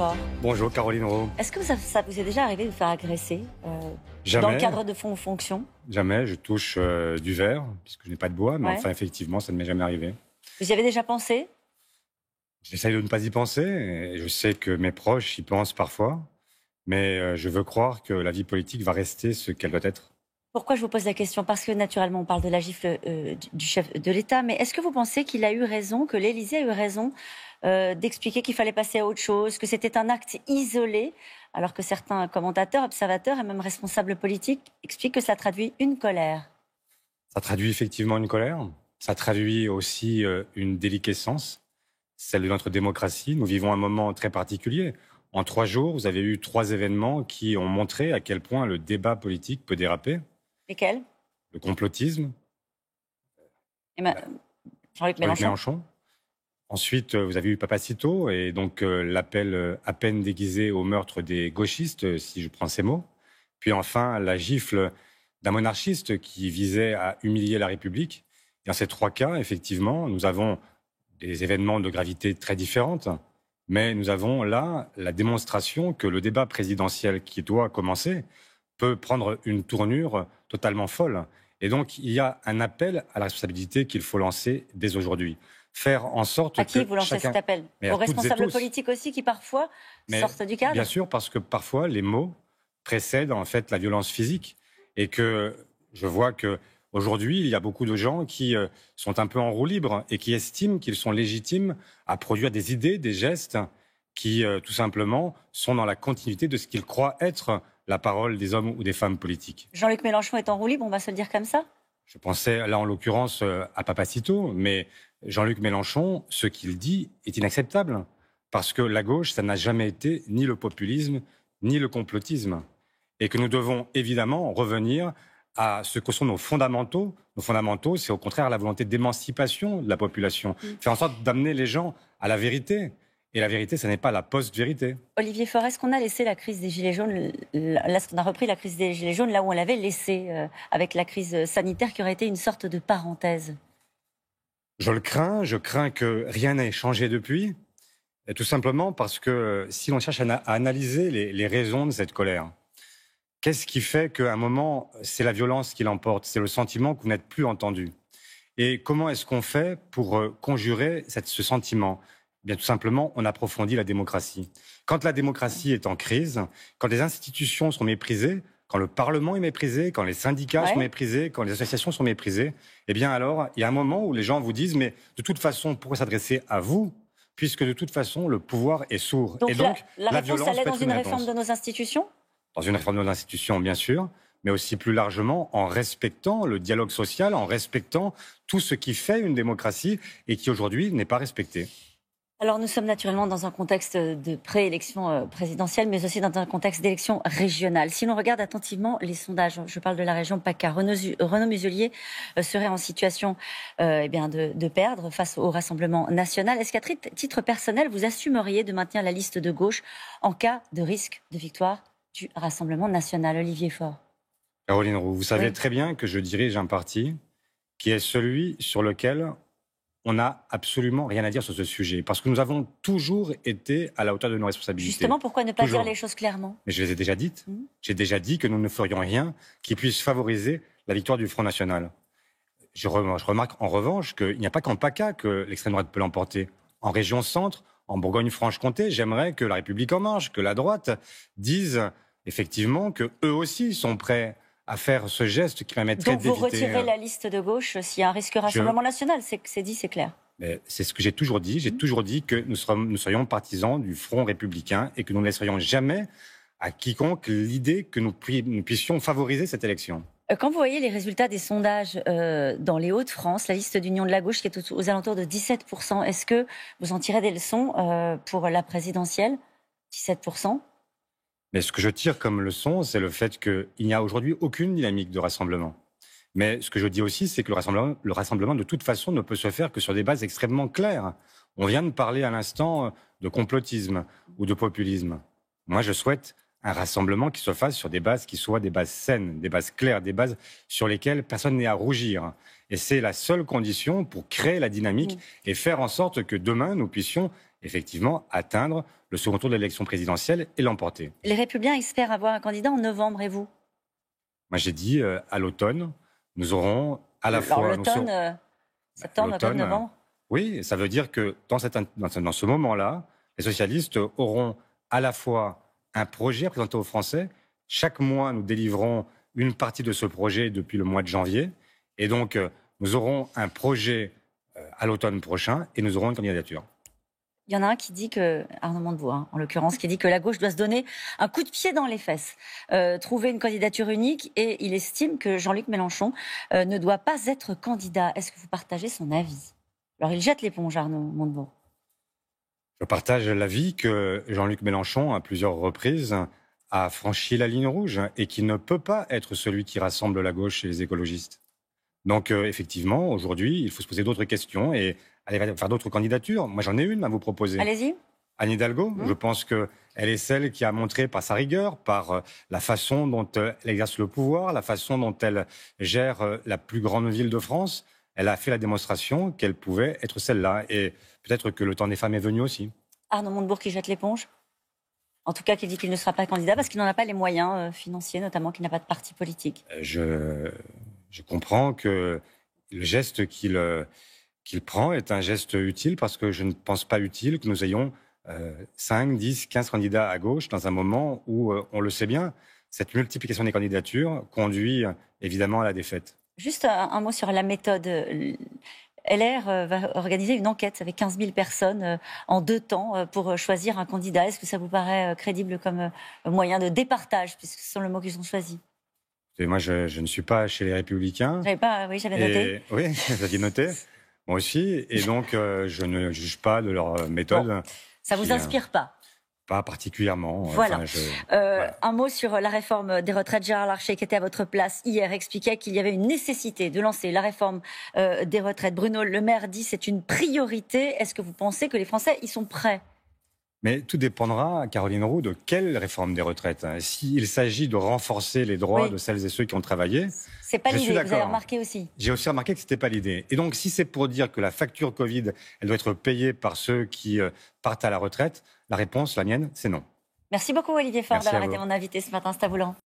Faure. Bonjour Caroline Roux. Est-ce que ça vous est déjà arrivé de vous faire agresser Jamais. dans le cadre de vos fonctions? Jamais, je touche du verre, puisque je n'ai pas de bois, mais Ouais. enfin effectivement, ça ne m'est jamais arrivé. Vous y avez déjà pensé? J'essaye de ne pas y penser, et je sais que mes proches y pensent parfois, mais je veux croire que la vie politique va rester ce qu'elle doit être. Pourquoi je vous pose la question? Parce que naturellement, on parle de la gifle du chef de l'État, mais est-ce que vous pensez qu'il a eu raison, que l'Élysée a eu raison d'expliquer qu'il fallait passer à autre chose, que c'était un acte isolé, alors que certains commentateurs, observateurs et même responsables politiques expliquent que ça traduit une colère? Ça traduit effectivement une colère, ça traduit aussi une déliquescence, celle de notre démocratie. Nous vivons un moment très particulier. En 3 jours, vous avez eu 3 événements qui ont montré à quel point le débat politique peut déraper. Lesquels? Le complotisme, Jean-Luc Mélenchon. Ensuite, vous avez eu Papacito et donc l'appel à peine déguisé au meurtre des gauchistes, si je prends ces mots. Puis enfin, la gifle d'un monarchiste qui visait à humilier la République. Et dans ces 3 cas, effectivement, nous avons des événements de gravité très différentes, mais nous avons là la démonstration que le débat présidentiel qui doit commencer peut prendre une tournure totalement folle. Et donc, il y a un appel à la responsabilité qu'il faut lancer dès aujourd'hui. Faire en sorte que à qui vous lancez cet appel? Aux responsables politiques aussi qui parfois sortent du cadre? Bien sûr, parce que parfois les mots précèdent en fait la violence physique. Et que je vois que aujourd'hui, il y a beaucoup de gens qui sont un peu en roue libre et qui estiment qu'ils sont légitimes à produire des idées, des gestes qui tout simplement sont dans la continuité de ce qu'ils croient être la parole des hommes ou des femmes politiques. Jean-Luc Mélenchon est en roue libre, on va se le dire comme ça? Je pensais là en l'occurrence à Papacito, mais Jean-Luc Mélenchon, ce qu'il dit est inacceptable. Parce que la gauche, ça n'a jamais été ni le populisme, ni le complotisme. Et que nous devons évidemment revenir à ce que sont nos fondamentaux. Nos fondamentaux, c'est au contraire la volonté d'émancipation de la population. Faire en sorte d'amener les gens à la vérité. Et la vérité, ce n'est pas la post-vérité. Olivier Faure, est-ce qu'on a laissé la crise des Gilets jaunes, est-ce qu'on a repris la crise des Gilets jaunes là où on l'avait laissée, avec la crise sanitaire qui aurait été une sorte de parenthèse? Je crains que rien n'ait changé depuis. Et tout simplement parce que si l'on cherche à analyser les raisons de cette colère, qu'est-ce qui fait qu'à un moment, c'est la violence qui l'emporte, c'est le sentiment que vous n'êtes plus entendu? Et comment est-ce qu'on fait pour conjurer ce sentiment? Bien, tout simplement, on approfondit la démocratie. Quand la démocratie est en crise, quand les institutions sont méprisées, quand le Parlement est méprisé, quand les syndicats sont méprisés, quand les associations sont méprisées, eh bien alors, il y a un moment où les gens vous disent « mais de toute façon, pourquoi s'adresser à vous ?» puisque de toute façon, le pouvoir est sourd. Donc, et donc la réponse, violence elle est peut dans être une réponse. réforme de nos institutions? Dans une réforme de nos institutions, bien sûr, mais aussi plus largement en respectant le dialogue social, en respectant tout ce qui fait une démocratie et qui aujourd'hui n'est pas respecté. Alors nous sommes naturellement dans un contexte de préélection présidentielle, mais aussi dans un contexte d'élection régionale. Si l'on regarde attentivement les sondages, je parle de la région PACA, Renaud Muselier serait en situation de perdre face au Rassemblement national. Est-ce qu'à titre personnel, vous assumeriez de maintenir la liste de gauche en cas de risque de victoire du Rassemblement national? Olivier Faure. Caroline Roux, vous savez très bien que je dirige un parti qui est celui sur lequel on n'a absolument rien à dire sur ce sujet, parce que nous avons toujours été à la hauteur de nos responsabilités. Justement, pourquoi ne pas dire les choses clairement? Mais je les ai déjà dites. J'ai déjà dit que nous ne ferions rien qui puisse favoriser la victoire du Front National. Je remarque en revanche qu'il n'y a pas qu'en PACA que l'extrême droite peut l'emporter. En région centre, en Bourgogne-Franche-Comté, j'aimerais que La République En Marche, que la droite disent effectivement qu'eux aussi sont prêts à faire ce geste qui permettrait d'éviter... Donc vous retirez la liste de gauche s'il y a un risque Rassemblement national, c'est dit, c'est clair. C'est ce que j'ai toujours dit. J'ai toujours dit que nous serions partisans du Front républicain et que nous ne laisserions jamais à quiconque l'idée que nous puissions favoriser cette élection. Quand vous voyez les résultats des sondages dans les Hauts-de-France, la liste d'Union de la gauche qui est aux alentours de 17%, est-ce que vous en tirez des leçons pour la présidentielle? 17%? Mais ce que je tire comme leçon, c'est le fait qu'il n'y a aujourd'hui aucune dynamique de rassemblement. Mais ce que je dis aussi, c'est que le rassemblement, de toute façon, ne peut se faire que sur des bases extrêmement claires. On vient de parler à l'instant de complotisme ou de populisme. Moi, je souhaite un rassemblement qui se fasse sur des bases qui soient des bases saines, des bases claires, des bases sur lesquelles personne n'est à rougir. Et c'est la seule condition pour créer la dynamique et faire en sorte que demain, nous puissions effectivement atteindre le second tour de l'élection présidentielle et l'emporter. Les Républicains espèrent avoir un candidat en novembre, et vous? Moi, j'ai dit à l'automne, nous aurons à la Alors fois... l'automne, septembre, octobre, l'automne, novembre? oui, ça veut dire que dans ce moment-là, les socialistes auront à la fois un projet à présenter aux Français. Chaque mois, nous délivrons une partie de ce projet depuis le mois de janvier. Et donc, nous aurons un projet à l'automne prochain et nous aurons une candidature. Il y en a un qui dit que, Arnaud Montebourg, en l'occurrence, qui dit que la gauche doit se donner un coup de pied dans les fesses, trouver une candidature unique, et il estime que Jean-Luc Mélenchon ne doit pas être candidat. Est-ce que vous partagez son avis? Alors il jette l'éponge, Arnaud Montebourg. Je partage l'avis que Jean-Luc Mélenchon, à plusieurs reprises, a franchi la ligne rouge et qui ne peut pas être celui qui rassemble la gauche et les écologistes. Donc, effectivement, aujourd'hui, il faut se poser d'autres questions et aller faire d'autres candidatures. Moi, j'en ai une à vous proposer. Allez-y. Anne Hidalgo, je pense qu'elle est celle qui a montré par sa rigueur, par la façon dont elle exerce le pouvoir, la façon dont elle gère la plus grande ville de France. Elle a fait la démonstration qu'elle pouvait être celle-là. Et peut-être que le temps des femmes est venu aussi. Arnaud Montebourg qui jette l'éponge? En tout cas, qui dit qu'il ne sera pas candidat parce qu'il n'en a pas les moyens financiers, notamment qu'il n'a pas de parti politique. Je comprends que le geste qu'il prend est un geste utile parce que je ne pense pas utile que nous ayons 5, 10, 15 candidats à gauche dans un moment où, on le sait bien, cette multiplication des candidatures conduit évidemment à la défaite. Juste un mot sur la méthode. LR va organiser une enquête avec 15 000 personnes en 2 temps pour choisir un candidat. Est-ce que ça vous paraît crédible comme moyen de départage, puisque ce sont le mot qu'ils ont choisi? Et moi, je ne suis pas chez les Républicains. Oui, j'avais noté. Oui, vous aviez noté. Moi aussi. Et donc, je ne juge pas de leur méthode. Bon, ça ne vous inspire pas? Pas particulièrement. Voilà. Enfin, voilà. Un mot sur la réforme des retraites. Gérard Larcher, qui était à votre place hier, expliquait qu'il y avait une nécessité de lancer la réforme des retraites. Bruno Le Maire dit que c'est une priorité. Est-ce que vous pensez que les Français y sont prêts? Mais tout dépendra, Caroline Roux, de quelle réforme des retraites. S'il s'agit de renforcer les droits de celles et ceux qui ont travaillé, c'est pas l'idée, vous avez remarqué aussi. J'ai aussi remarqué que ce n'était pas l'idée. Et donc, si c'est pour dire que la facture Covid, elle doit être payée par ceux qui partent à la retraite, la réponse, la mienne, c'est non. Merci beaucoup Olivier Faure d'avoir été mon invité ce matin, c'est à vous.